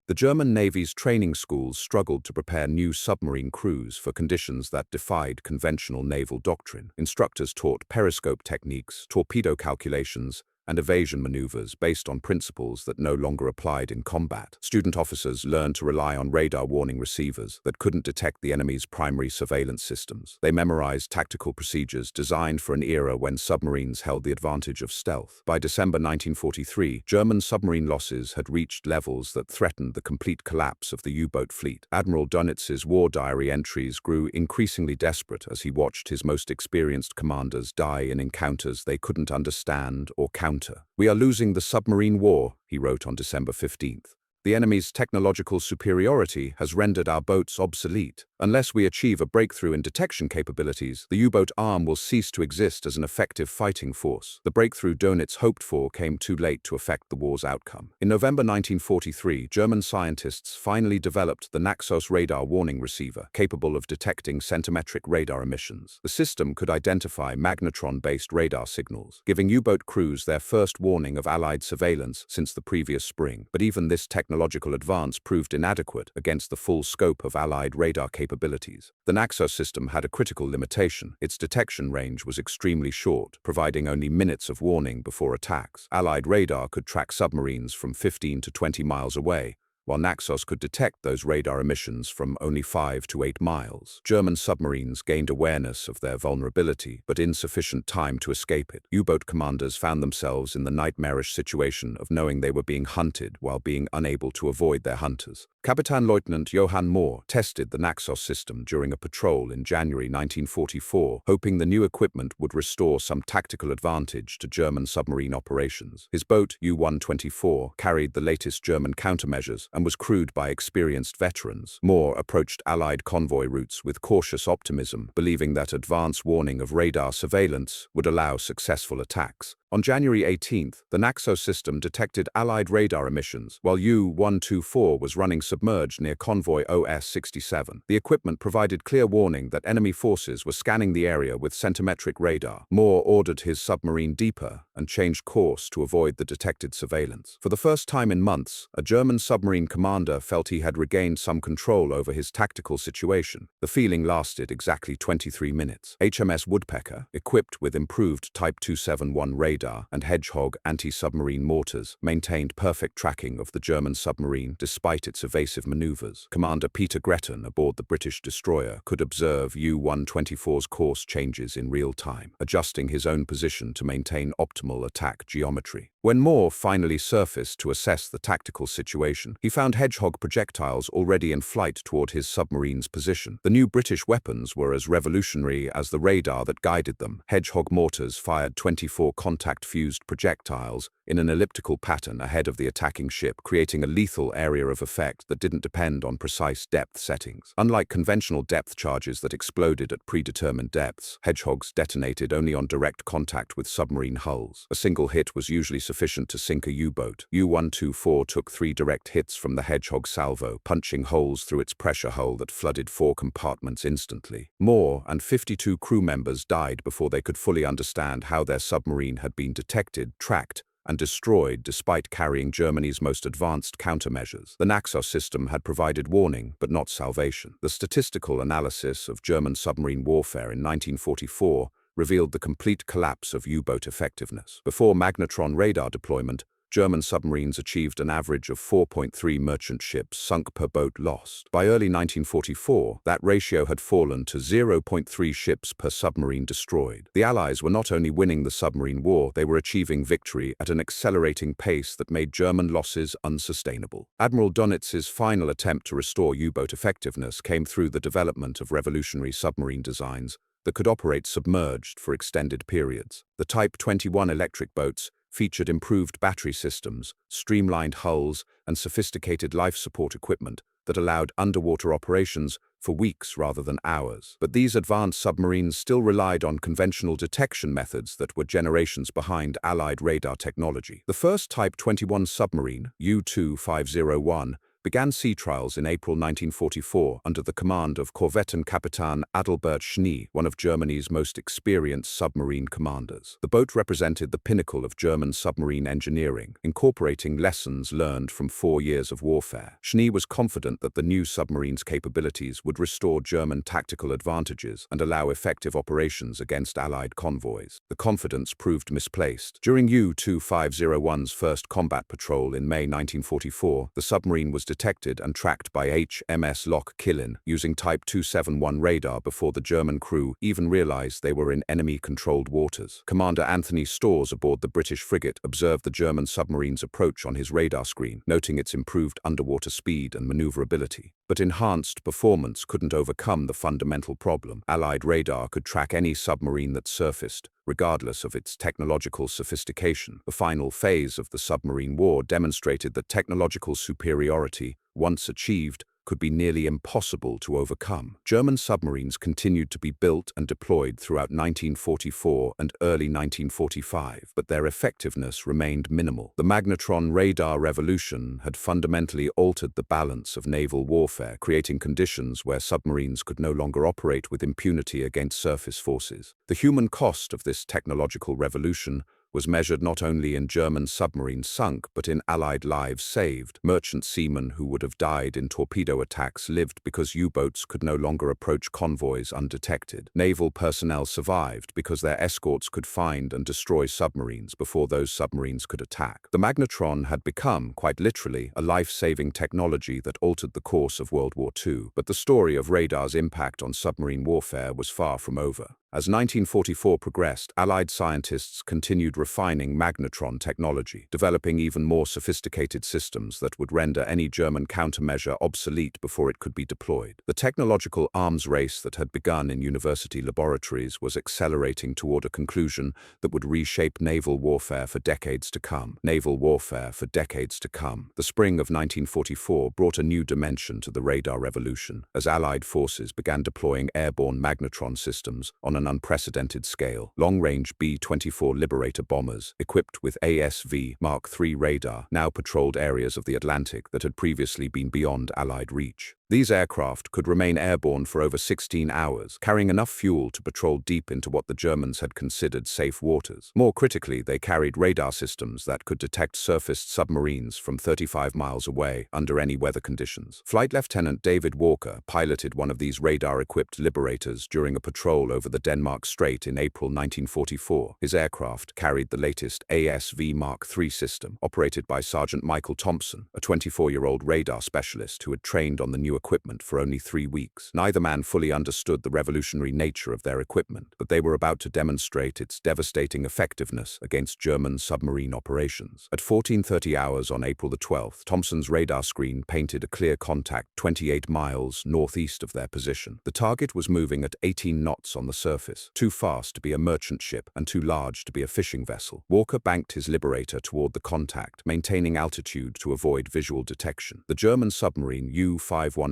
The German Navy's training schools struggled to prepare new submarine crews for conditions that defied conventional naval doctrine. Instructors taught periscope techniques, torpedo calculations, and evasion maneuvers based on principles that no longer applied in combat. Student officers learned to rely on radar warning receivers that couldn't detect the enemy's primary surveillance systems. They memorized tactical procedures designed for an era when submarines held the advantage of stealth. By December 1943, German submarine losses had reached levels that threatened the complete collapse of the U-boat fleet. Admiral Dönitz's war diary entries grew increasingly desperate as he watched his most experienced commanders die in encounters they couldn't understand or counter. "We are losing the submarine war," he wrote on December 15th. "The enemy's technological superiority has rendered our boats obsolete. Unless we achieve a breakthrough in detection capabilities, the U-boat arm will cease to exist as an effective fighting force." The breakthrough Dönitz hoped for came too late to affect the war's outcome. In November 1943, German scientists finally developed the Naxos radar warning receiver, capable of detecting centimetric radar emissions. The system could identify magnetron-based radar signals, giving U-boat crews their first warning of Allied surveillance since the previous spring. But even this technology technological advance proved inadequate against the full scope of Allied radar capabilities. The Naxos system had a critical limitation. Its detection range was extremely short, providing only minutes of warning before attacks. Allied radar could track submarines from 15 to 20 miles away, while Naxos could detect those radar emissions from only 5 to 8 miles. German submarines gained awareness of their vulnerability, but insufficient time to escape it. U-boat commanders found themselves in the nightmarish situation of knowing they were being hunted while being unable to avoid their hunters. Captain Lieutenant Johann Mohr tested the Naxos system during a patrol in January 1944, hoping the new equipment would restore some tactical advantage to German submarine operations. His boat, U-124, carried the latest German countermeasures and was crewed by experienced veterans. Mohr approached Allied convoy routes with cautious optimism, believing that advance warning of radar surveillance would allow successful attacks. On January 18th, the Naxos system detected Allied radar emissions, while U-124 was running submerged near convoy OS-67. The equipment provided clear warning that enemy forces were scanning the area with centimetric radar. Mohr ordered his submarine deeper and changed course to avoid the detected surveillance. For the first time in months, a German submarine commander felt he had regained some control over his tactical situation. The feeling lasted exactly 23 minutes. HMS Woodpecker, equipped with improved Type 271 radar and Hedgehog anti-submarine mortars, maintained perfect tracking of the German submarine despite its evasive maneuvers. Commander Peter Gretton aboard the British destroyer could observe U-124's course changes in real time, adjusting his own position to maintain optimal attack geometry. When Mohr finally surfaced to assess the tactical situation, he found Hedgehog projectiles already in flight toward his submarine's position. The new British weapons were as revolutionary as the radar that guided them. Hedgehog mortars fired 24 contact-fused projectiles in an elliptical pattern ahead of the attacking ship, creating a lethal area of effect that didn't depend on precise depth settings. Unlike conventional depth charges that exploded at predetermined depths, Hedgehogs detonated only on direct contact with submarine hulls. A single hit was usually sufficient to sink a U-boat. U-124 took 3 direct hits from the Hedgehog salvo, punching holes through its pressure hull that flooded 4 compartments instantly. Mohr and 52 crew members died before they could fully understand how their submarine had been detected, tracked, and destroyed despite carrying Germany's most advanced countermeasures. The Naxos system had provided warning, but not salvation. The statistical analysis of German submarine warfare in 1944 revealed the complete collapse of U-boat effectiveness. Before magnetron radar deployment, German submarines achieved an average of 4.3 merchant ships sunk per boat lost. By early 1944, that ratio had fallen to 0.3 ships per submarine destroyed. The Allies were not only winning the submarine war, they were achieving victory at an accelerating pace that made German losses unsustainable. Admiral Donitz's final attempt to restore U-boat effectiveness came through the development of revolutionary submarine designs that could operate submerged for extended periods. The Type 21 electric boats featured improved battery systems, streamlined hulls, and sophisticated life support equipment that allowed underwater operations for weeks rather than hours. But these advanced submarines still relied on conventional detection methods that were generations behind Allied radar technology. The first Type 21 submarine, U-2501, began sea trials in April 1944 under the command of Korvettenkapitän Adalbert Schnee, one of Germany's most experienced submarine commanders. The boat represented the pinnacle of German submarine engineering, incorporating lessons learned from 4 years of warfare. Schnee was confident that the new submarine's capabilities would restore German tactical advantages and allow effective operations against Allied convoys. The confidence proved misplaced. During U-2501's first combat patrol in May 1944, the submarine was detected and tracked by HMS Loch Killen using Type 271 radar before the German crew even realized they were in enemy-controlled waters. Commander Anthony Storrs aboard the British frigate observed the German submarine's approach on his radar screen, noting its improved underwater speed and maneuverability. But enhanced performance couldn't overcome the fundamental problem. Allied radar could track any submarine that surfaced, regardless of its technological sophistication. The final phase of the submarine war demonstrated that technological superiority, once achieved, could be nearly impossible to overcome. German submarines continued to be built and deployed throughout 1944 and early 1945, but their effectiveness remained minimal. The magnetron radar revolution had fundamentally altered the balance of naval warfare, creating conditions where submarines could no longer operate with impunity against surface forces. The human cost of this technological revolution was measured not only in German submarines sunk but in Allied lives saved. Merchant seamen who would have died in torpedo attacks lived because U-boats could no longer approach convoys undetected. Naval personnel survived because their escorts could find and destroy submarines before those submarines could attack. The magnetron had become, quite literally, a life-saving technology that altered the course of World War II. But the story of radar's impact on submarine warfare was far from over. As 1944 progressed, Allied scientists continued refining magnetron technology, developing even more sophisticated systems that would render any German countermeasure obsolete before it could be deployed. The technological arms race that had begun in university laboratories was accelerating toward a conclusion that would reshape naval warfare for decades to come. Naval warfare for decades to come. The spring of 1944 brought a new dimension to the radar revolution, as Allied forces began deploying airborne magnetron systems on an unprecedented scale. Long-range B-24 Liberator bombers, equipped with ASV Mark III radar, now patrolled areas of the Atlantic that had previously been beyond Allied reach. These aircraft could remain airborne for over 16 hours, carrying enough fuel to patrol deep into what the Germans had considered safe waters. More critically, they carried radar systems that could detect surfaced submarines from 35 miles away under any weather conditions. Flight Lieutenant David Walker piloted one of these radar-equipped Liberators during a patrol over the Denmark Strait in April 1944. His aircraft carried the latest ASV Mark III system, operated by Sergeant Michael Thompson, a 24-year-old radar specialist who had trained on the new equipment for only 3 weeks. Neither man fully understood the revolutionary nature of their equipment, but they were about to demonstrate its devastating effectiveness against German submarine operations. At 14:30 hours on April the 12th, Thompson's radar screen painted a clear contact 28 miles northeast of their position. The target was moving at 18 knots on the surface, too fast to be a merchant ship and too large to be a fishing vessel. Walker banked his Liberator toward the contact, maintaining altitude to avoid visual detection. The German submarine U-515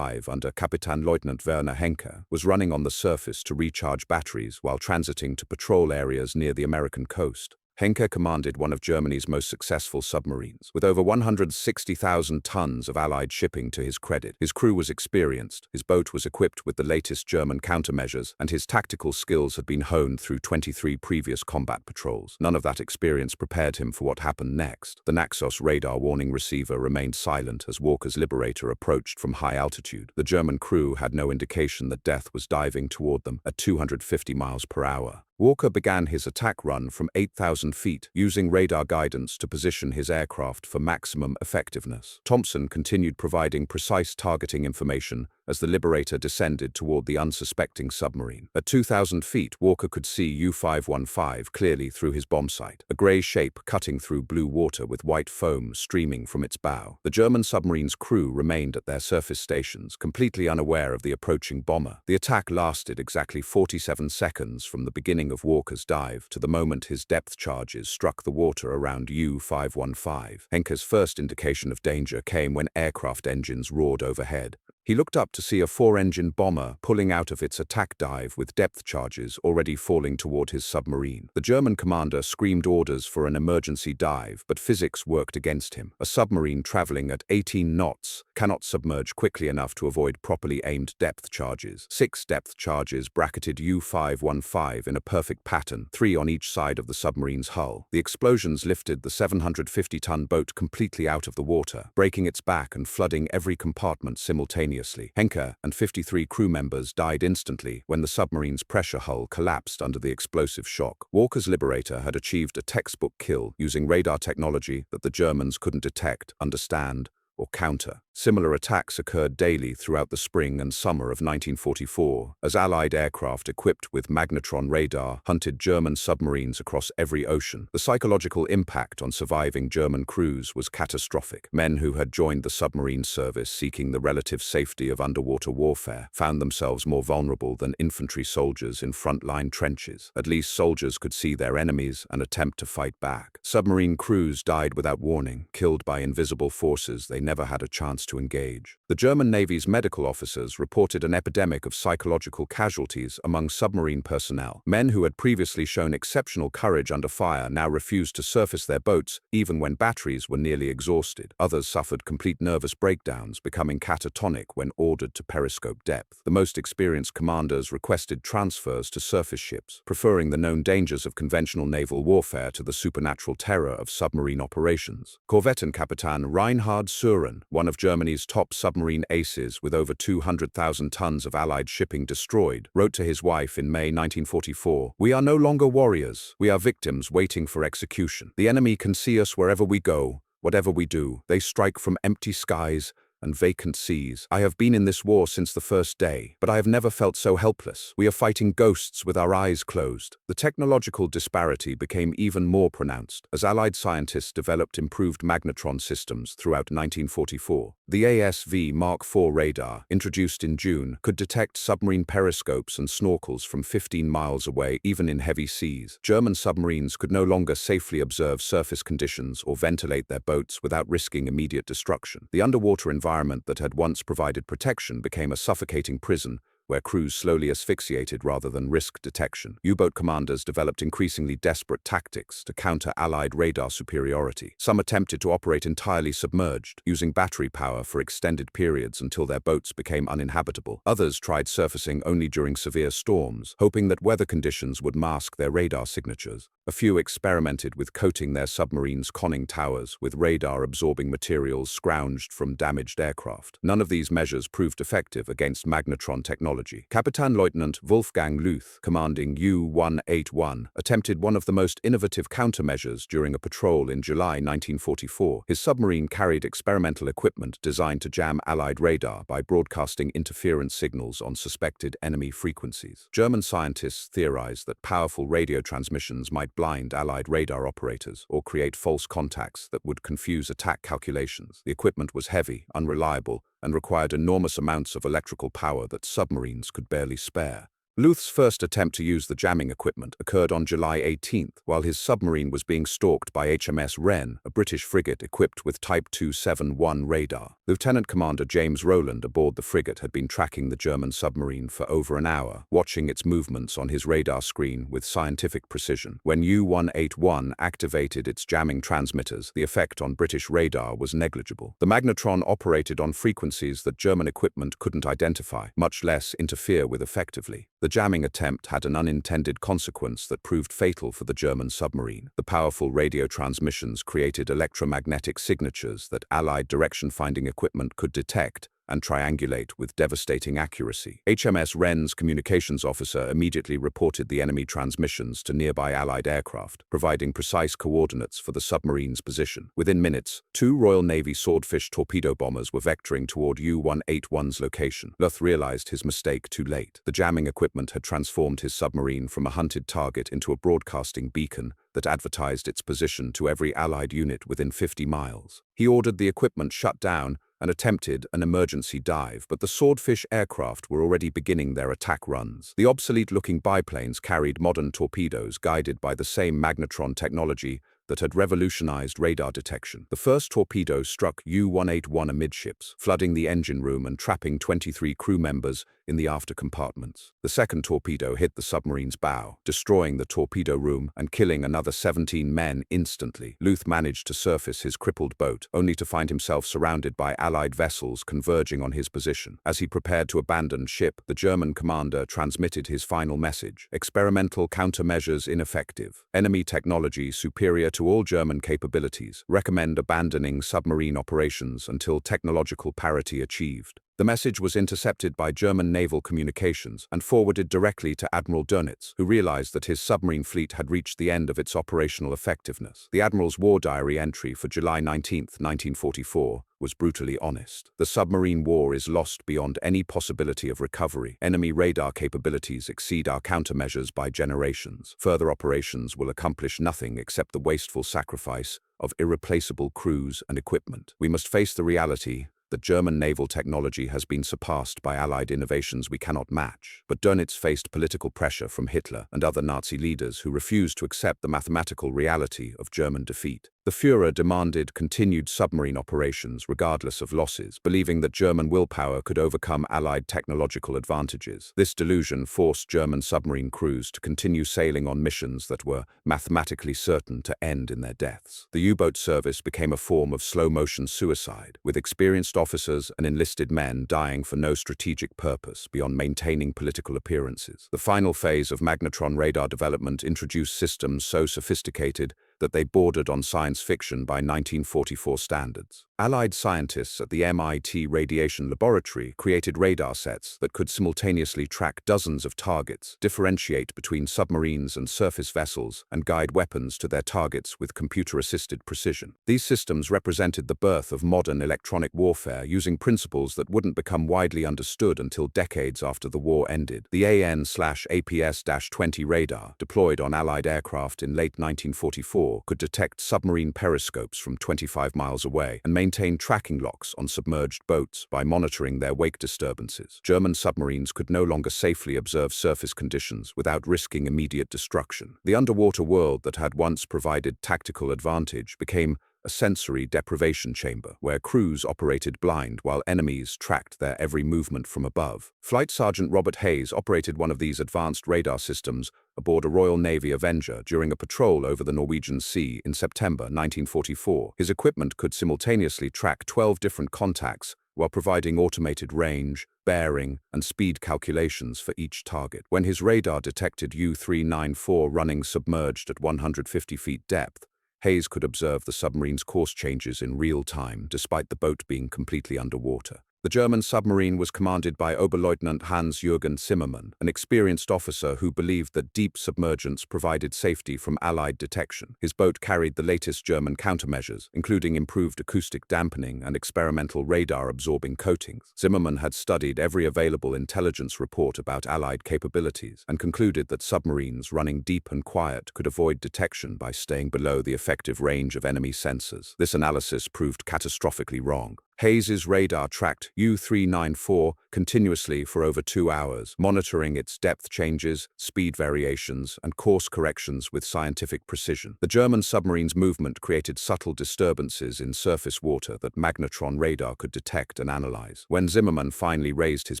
under Kapitänleutnant Werner Henke was running on the surface to recharge batteries while transiting to patrol areas near the American coast. Henke commanded one of Germany's most successful submarines, with over 160,000 tons of Allied shipping to his credit. His crew was experienced, his boat was equipped with the latest German countermeasures, and his tactical skills had been honed through 23 previous combat patrols. None of that experience prepared him for what happened next. The Naxos radar warning receiver remained silent as Walker's Liberator approached from high altitude. The German crew had no indication that death was diving toward them at 250 miles per hour. Walker began his attack run from 8,000 feet, using radar guidance to position his aircraft for maximum effectiveness. Thompson continued providing precise targeting information as the Liberator descended toward the unsuspecting submarine. At 2,000 feet, Walker could see U-515 clearly through his bomb sight, a grey shape cutting through blue water with white foam streaming from its bow. The German submarine's crew remained at their surface stations, completely unaware of the approaching bomber. The attack lasted exactly 47 seconds from the beginning of Walker's dive to the moment his depth charges struck the water around U-515. Henke's first indication of danger came when aircraft engines roared overhead. He looked up to see a 4-engine bomber pulling out of its attack dive with depth charges already falling toward his submarine. The German commander screamed orders for an emergency dive, but physics worked against him. A submarine traveling at 18 knots cannot submerge quickly enough to avoid properly aimed depth charges. 6 depth charges bracketed U-515 in a perfect pattern, 3 on each side of the submarine's hull. The explosions lifted the 750-ton boat completely out of the water, breaking its back and flooding every compartment simultaneously. Henke and 53 crew members died instantly when the submarine's pressure hull collapsed under the explosive shock. Walker's Liberator had achieved a textbook kill using radar technology that the Germans couldn't detect, understand, or counter. Similar attacks occurred daily throughout the spring and summer of 1944, as Allied aircraft equipped with magnetron radar hunted German submarines across every ocean. The psychological impact on surviving German crews was catastrophic. Men who had joined the submarine service seeking the relative safety of underwater warfare found themselves more vulnerable than infantry soldiers in front-line trenches. At least soldiers could see their enemies and attempt to fight back. Submarine crews died without warning, killed by invisible forces they never had a chance chance to engage. The German Navy's medical officers reported an epidemic of psychological casualties among submarine personnel. Men who had previously shown exceptional courage under fire now refused to surface their boats even when batteries were nearly exhausted. Others suffered complete nervous breakdowns, becoming catatonic when ordered to periscope depth. The most experienced commanders requested transfers to surface ships, preferring the known dangers of conventional naval warfare to the supernatural terror of submarine operations. Korvettenkapitan Reinhard Suren, one of Germany's top submarine aces with over 200,000 tons of Allied shipping destroyed, wrote to his wife in May 1944, "We are no longer warriors. We are victims waiting for execution. The enemy can see us wherever we go, whatever we do. They strike from empty skies and vacant seas. I have been in this war since the first day, but I have never felt so helpless. We are fighting ghosts with our eyes closed." The technological disparity became even more pronounced as Allied scientists developed improved magnetron systems throughout 1944. The ASV Mark IV radar, introduced in June, could detect submarine periscopes and snorkels from 15 miles away, even in heavy seas. German submarines could no longer safely observe surface conditions or ventilate their boats without risking immediate destruction. The underwater environment that had once provided protection became a suffocating prison where crews slowly asphyxiated rather than risk detection. U-boat commanders developed increasingly desperate tactics to counter Allied radar superiority. Some attempted to operate entirely submerged, using battery power for extended periods until their boats became uninhabitable. Others tried surfacing only during severe storms, hoping that weather conditions would mask their radar signatures. A few experimented with coating their submarines' conning towers with radar-absorbing materials scrounged from damaged aircraft. None of these measures proved effective against magnetron technology. Kapitänleutnant Wolfgang Luth, commanding U-181, attempted one of the most innovative countermeasures during a patrol in July 1944. His submarine carried experimental equipment designed to jam Allied radar by broadcasting interference signals on suspected enemy frequencies. German scientists theorized that powerful radio transmissions might blind Allied radar operators or create false contacts that would confuse attack calculations. The equipment was heavy, unreliable, and required enormous amounts of electrical power that submarines could barely spare. Luth's first attempt to use the jamming equipment occurred on July 18th, while his submarine was being stalked by HMS Wren, a British frigate equipped with Type 271 radar. Lieutenant Commander James Rowland aboard the frigate had been tracking the German submarine for over an hour, watching its movements on his radar screen with scientific precision. When U-181 activated its jamming transmitters, the effect on British radar was negligible. The magnetron operated on frequencies that German equipment couldn't identify, much less interfere with effectively. The jamming attempt had an unintended consequence that proved fatal for the German submarine. The powerful radio transmissions created electromagnetic signatures that Allied direction-finding equipment could detect and triangulate with devastating accuracy. HMS Wren's communications officer immediately reported the enemy transmissions to nearby Allied aircraft, providing precise coordinates for the submarine's position. Within minutes, 2 Royal Navy Swordfish torpedo bombers were vectoring toward U-181's location. Luth realized his mistake too late. The jamming equipment had transformed his submarine from a hunted target into a broadcasting beacon that advertised its position to every Allied unit within 50 miles. He ordered the equipment shut down and attempted an emergency dive, but the Swordfish aircraft were already beginning their attack runs. The obsolete-looking biplanes carried modern torpedoes guided by the same magnetron technology that had revolutionized radar detection. The first torpedo struck U-181 amidships, flooding the engine room and trapping 23 crew members in the after compartments. The second torpedo hit the submarine's bow, destroying the torpedo room and killing another 17 men instantly. Luth managed to surface his crippled boat, only to find himself surrounded by Allied vessels converging on his position. As he prepared to abandon ship, the German commander transmitted his final message: experimental countermeasures ineffective. Enemy technology superior to all German capabilities. Recommend abandoning submarine operations until technological parity achieved. The message was intercepted by German naval communications and forwarded directly to Admiral Dönitz, who realized that his submarine fleet had reached the end of its operational effectiveness. The Admiral's war diary entry for July 19, 1944, was brutally honest. The submarine war is lost beyond any possibility of recovery. Enemy radar capabilities exceed our countermeasures by generations. Further operations will accomplish nothing except the wasteful sacrifice of irreplaceable crews and equipment. We must face the reality that German naval technology has been surpassed by Allied innovations we cannot match. But Dönitz faced political pressure from Hitler and other Nazi leaders who refused to accept the mathematical reality of German defeat. The Führer demanded continued submarine operations regardless of losses, believing that German willpower could overcome Allied technological advantages. This delusion forced German submarine crews to continue sailing on missions that were mathematically certain to end in their deaths. The U-boat service became a form of slow-motion suicide, with experienced officers and enlisted men dying for no strategic purpose beyond maintaining political appearances. The final phase of magnetron radar development introduced systems so sophisticated that they bordered on science fiction by 1944 standards. Allied scientists at the MIT Radiation Laboratory created radar sets that could simultaneously track dozens of targets, differentiate between submarines and surface vessels, and guide weapons to their targets with computer-assisted precision. These systems represented the birth of modern electronic warfare using principles that wouldn't become widely understood until decades after the war ended. The AN/APS-20 radar, deployed on Allied aircraft in late 1944, could detect submarine periscopes from 25 miles away and maintain tracking locks on submerged boats by monitoring their wake disturbances. German submarines could no longer safely observe surface conditions without risking immediate destruction. The underwater world that had once provided tactical advantage became a sensory deprivation chamber, where crews operated blind while enemies tracked their every movement from above. Flight Sergeant Robert Hayes operated one of these advanced radar systems aboard a Royal Navy Avenger during a patrol over the Norwegian Sea in September 1944. His equipment could simultaneously track 12 different contacts while providing automated range, bearing, and speed calculations for each target. When his radar detected U-394 running submerged at 150 feet depth, Hayes could observe the submarine's course changes in real time, despite the boat being completely underwater. The German submarine was commanded by Oberleutnant Hans-Jürgen Zimmermann, an experienced officer who believed that deep submergence provided safety from Allied detection. His boat carried the latest German countermeasures, including improved acoustic dampening and experimental radar-absorbing coatings. Zimmermann had studied every available intelligence report about Allied capabilities and concluded that submarines running deep and quiet could avoid detection by staying below the effective range of enemy sensors. This analysis proved catastrophically wrong. Hayes's radar tracked U-394 continuously for over 2 hours, monitoring its depth changes, speed variations, and course corrections with scientific precision. The German submarine's movement created subtle disturbances in surface water that magnetron radar could detect and analyze. When Zimmermann finally raised his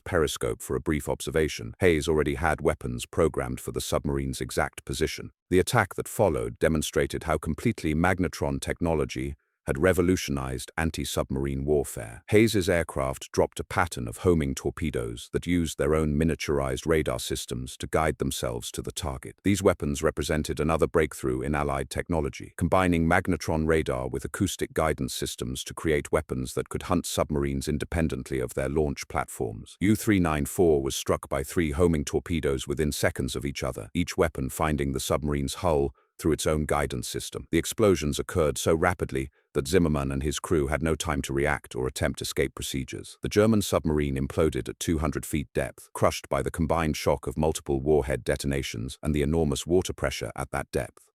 periscope for a brief observation, Hayes already had weapons programmed for the submarine's exact position. The attack that followed demonstrated how completely magnetron technology had revolutionized anti-submarine warfare. Hayes's aircraft dropped a pattern of homing torpedoes that used their own miniaturized radar systems to guide themselves to the target. These weapons represented another breakthrough in Allied technology, combining magnetron radar with acoustic guidance systems to create weapons that could hunt submarines independently of their launch platforms. U-394 was struck by 3 homing torpedoes within seconds of each other, each weapon finding the submarine's hull through its own guidance system. The explosions occurred so rapidly that Zimmermann and his crew had no time to react or attempt escape procedures. The German submarine imploded at 200 feet depth, crushed by the combined shock of multiple warhead detonations and the enormous water pressure at that depth.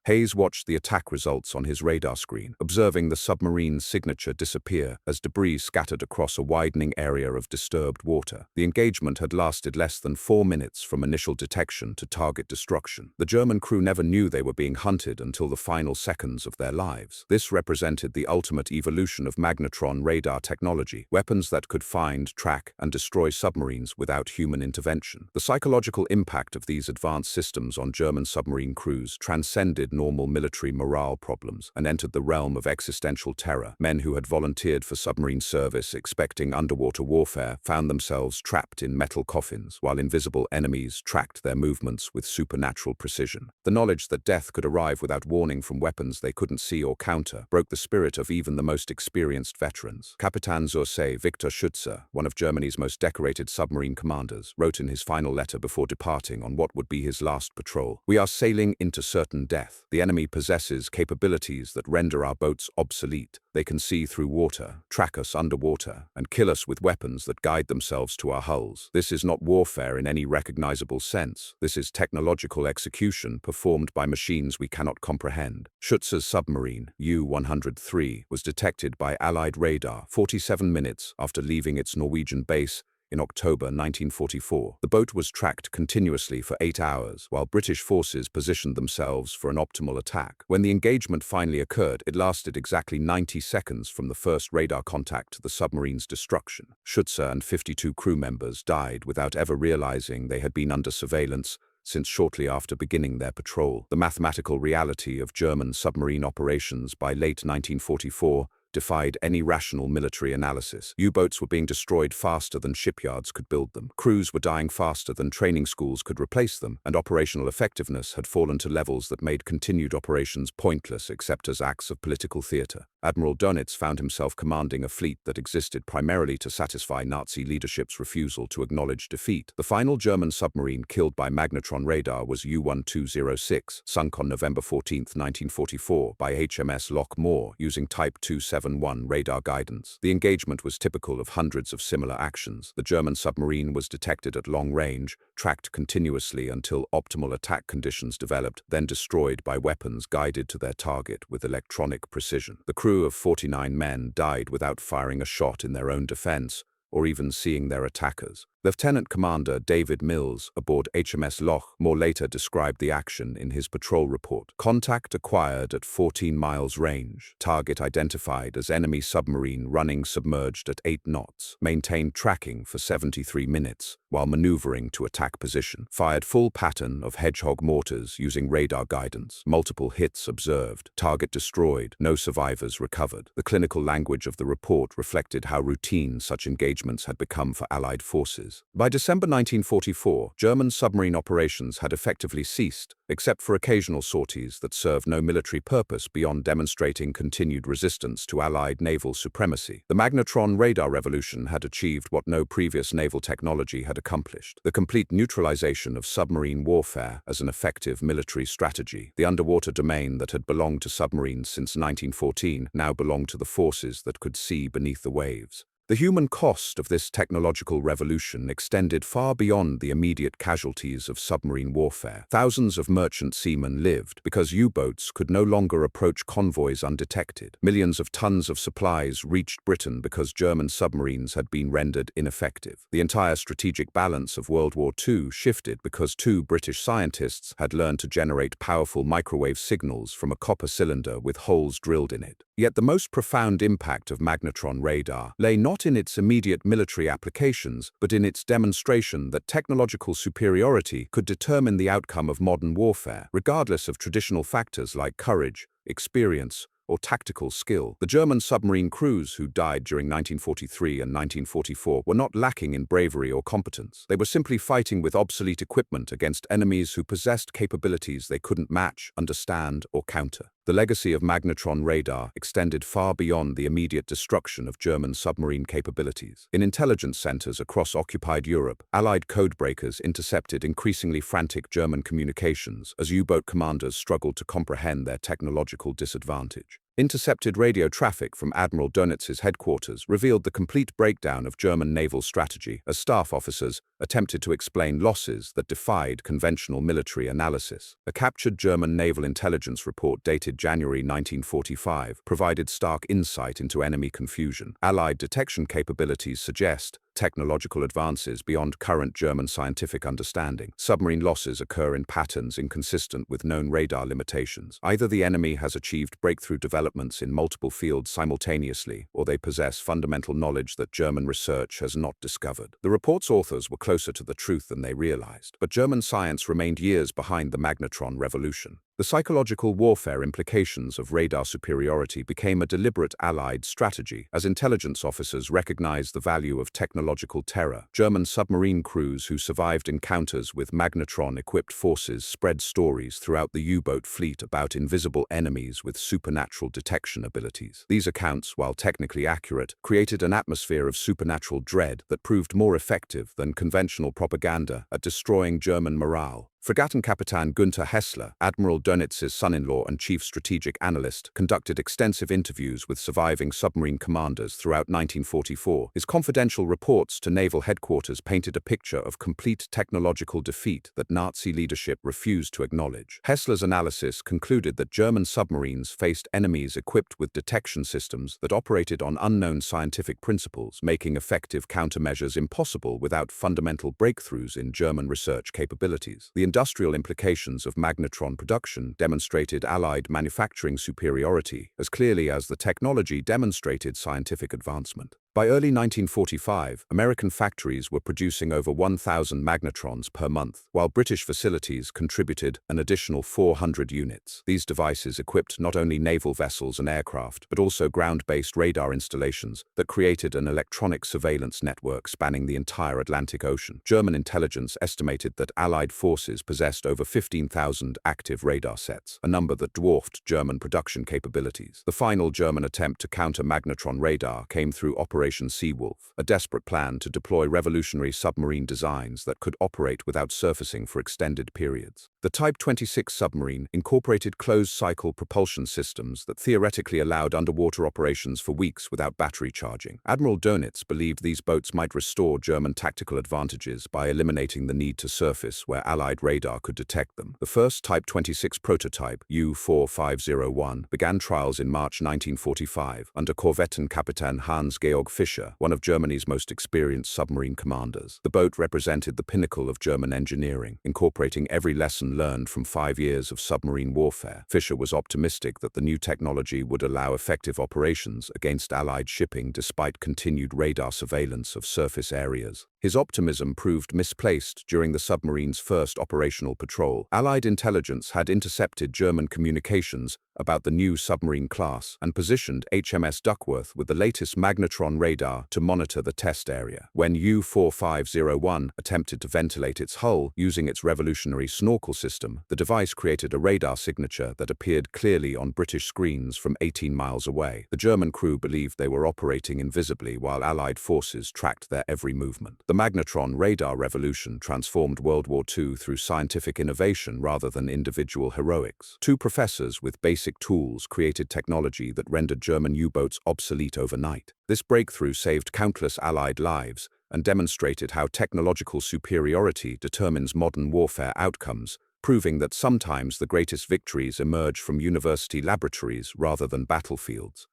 Hayes watched the attack results on his radar screen, observing the submarine's signature disappear as debris scattered across a widening area of disturbed water. The engagement had lasted less than 4 minutes from initial detection to target destruction. The German crew never knew they were being hunted until the final seconds of their lives. This represented the ultimate evolution of magnetron radar technology, weapons that could find, track, and destroy submarines without human intervention. The psychological impact of these advanced systems on German submarine crews transcended normal military morale problems and entered the realm of existential terror. Men who had volunteered for submarine service expecting underwater warfare found themselves trapped in metal coffins, while invisible enemies tracked their movements with supernatural precision. The knowledge that death could arrive without warning from weapons they couldn't see or counter broke the spirit of even the most experienced veterans. Captain zur See Victor Schütze, one of Germany's most decorated submarine commanders, wrote in his final letter before departing on what would be his last patrol, "We are sailing into certain death. The enemy possesses capabilities that render our boats obsolete. They can see through water, track us underwater, and kill us with weapons that guide themselves to our hulls. This is not warfare in any recognizable sense. This is technological execution performed by machines we cannot comprehend." Schütze's submarine, U-103, was detected by Allied radar 47 minutes after leaving its Norwegian base in October 1944. The boat was tracked continuously for 8 hours, while British forces positioned themselves for an optimal attack. When the engagement finally occurred, it lasted exactly 90 seconds from the first radar contact to the submarine's destruction. Schutzer and 52 crew members died without ever realizing they had been under surveillance since shortly after beginning their patrol. The mathematical reality of German submarine operations by late 1944 defied any rational military analysis. U-boats were being destroyed faster than shipyards could build them. Crews were dying faster than training schools could replace them, and operational effectiveness had fallen to levels that made continued operations pointless except as acts of political theater. Admiral Dönitz found himself commanding a fleet that existed primarily to satisfy Nazi leadership's refusal to acknowledge defeat. The final German submarine killed by magnetron radar was U-1206, sunk on November 14, 1944 by HMS Loch Moor using Type 271 radar guidance. The engagement was typical of hundreds of similar actions. The German submarine was detected at long range, tracked continuously until optimal attack conditions developed, then destroyed by weapons guided to their target with electronic precision. The crew of 49 men died without firing a shot in their own defense, or even seeing their attackers. Lieutenant Commander David Mills aboard HMS Loch Moor later described the action in his patrol report. Contact acquired at 14 miles range. Target identified as enemy submarine running submerged at 8 knots. Maintained tracking for 73 minutes while maneuvering to attack position. Fired full pattern of Hedgehog mortars using radar guidance. Multiple hits observed. Target destroyed. No survivors recovered. The clinical language of the report reflected how routine such engagements had become for Allied forces. By December 1944, German submarine operations had effectively ceased, except for occasional sorties that served no military purpose beyond demonstrating continued resistance to Allied naval supremacy. The magnetron radar revolution had achieved what no previous naval technology had accomplished: the complete neutralization of submarine warfare as an effective military strategy. The underwater domain that had belonged to submarines since 1914 now belonged to the forces that could see beneath the waves. The human cost of this technological revolution extended far beyond the immediate casualties of submarine warfare. Thousands of merchant seamen lived because U-boats could no longer approach convoys undetected. Millions of tons of supplies reached Britain because German submarines had been rendered ineffective. The entire strategic balance of World War II shifted because 2 British scientists had learned to generate powerful microwave signals from a copper cylinder with holes drilled in it. Yet the most profound impact of magnetron radar lay not in its immediate military applications, but in its demonstration that technological superiority could determine the outcome of modern warfare, regardless of traditional factors like courage, experience, or tactical skill. The German submarine crews who died during 1943 and 1944 were not lacking in bravery or competence. They were simply fighting with obsolete equipment against enemies who possessed capabilities they couldn't match, understand, or counter. The legacy of magnetron radar extended far beyond the immediate destruction of German submarine capabilities. In intelligence centers across occupied Europe, Allied codebreakers intercepted increasingly frantic German communications as U-boat commanders struggled to comprehend their technological disadvantage. Intercepted radio traffic from Admiral Dönitz's headquarters revealed the complete breakdown of German naval strategy as staff officers attempted to explain losses that defied conventional military analysis. A captured German naval intelligence report dated January 1945 provided stark insight into enemy confusion. Allied detection capabilities suggest technological advances beyond current German scientific understanding. Submarine losses occur in patterns inconsistent with known radar limitations. Either the enemy has achieved breakthrough developments in multiple fields simultaneously, or they possess fundamental knowledge that German research has not discovered. The report's authors were closer to the truth than they realized, but German science remained years behind the magnetron revolution. The psychological warfare implications of radar superiority became a deliberate Allied strategy as intelligence officers recognized the value of technological terror. German submarine crews who survived encounters with magnetron-equipped forces spread stories throughout the U-boat fleet about invisible enemies with supernatural detection abilities. These accounts, while technically accurate, created an atmosphere of supernatural dread that proved more effective than conventional propaganda at destroying German morale. Fregattenkapitän Günther Hessler, Admiral Dönitz's son-in-law and chief strategic analyst, conducted extensive interviews with surviving submarine commanders throughout 1944. His confidential reports to naval headquarters painted a picture of complete technological defeat that Nazi leadership refused to acknowledge. Hessler's analysis concluded that German submarines faced enemies equipped with detection systems that operated on unknown scientific principles, making effective countermeasures impossible without fundamental breakthroughs in German research capabilities. The industrial implications of magnetron production demonstrated Allied manufacturing superiority as clearly as the technology demonstrated scientific advancement. By early 1945, American factories were producing over 1,000 magnetrons per month, while British facilities contributed an additional 400 units. These devices equipped not only naval vessels and aircraft, but also ground-based radar installations that created an electronic surveillance network spanning the entire Atlantic Ocean. German intelligence estimated that Allied forces possessed over 15,000 active radar sets, a number that dwarfed German production capabilities. The final German attempt to counter magnetron radar came through Operation Seawolf, a desperate plan to deploy revolutionary submarine designs that could operate without surfacing for extended periods. The Type 26 submarine incorporated closed-cycle propulsion systems that theoretically allowed underwater operations for weeks without battery charging. Admiral Dönitz believed these boats might restore German tactical advantages by eliminating the need to surface where Allied radar could detect them. The first Type 26 prototype, U-4501, began trials in March 1945 under Korvettenkapitän Hans-Georg Fischer, one of Germany's most experienced submarine commanders. The boat represented the pinnacle of German engineering, incorporating every lesson learned from 5 years of submarine warfare. Fischer was optimistic that the new technology would allow effective operations against Allied shipping despite continued radar surveillance of surface areas. His optimism proved misplaced during the submarine's first operational patrol. Allied intelligence had intercepted German communications about the new submarine class and positioned HMS Duckworth with the latest magnetron radar to monitor the test area. When U-4501 attempted to ventilate its hull using its revolutionary snorkel system, the device created a radar signature that appeared clearly on British screens from 18 miles away. The German crew believed they were operating invisibly while Allied forces tracked their every movement. The magnetron radar revolution transformed World War II through scientific innovation rather than individual heroics. Two professors with basic tools created technology that rendered German U-boats obsolete overnight. This breakthrough saved countless Allied lives and demonstrated how technological superiority determines modern warfare outcomes, proving that sometimes the greatest victories emerge from university laboratories rather than battlefields.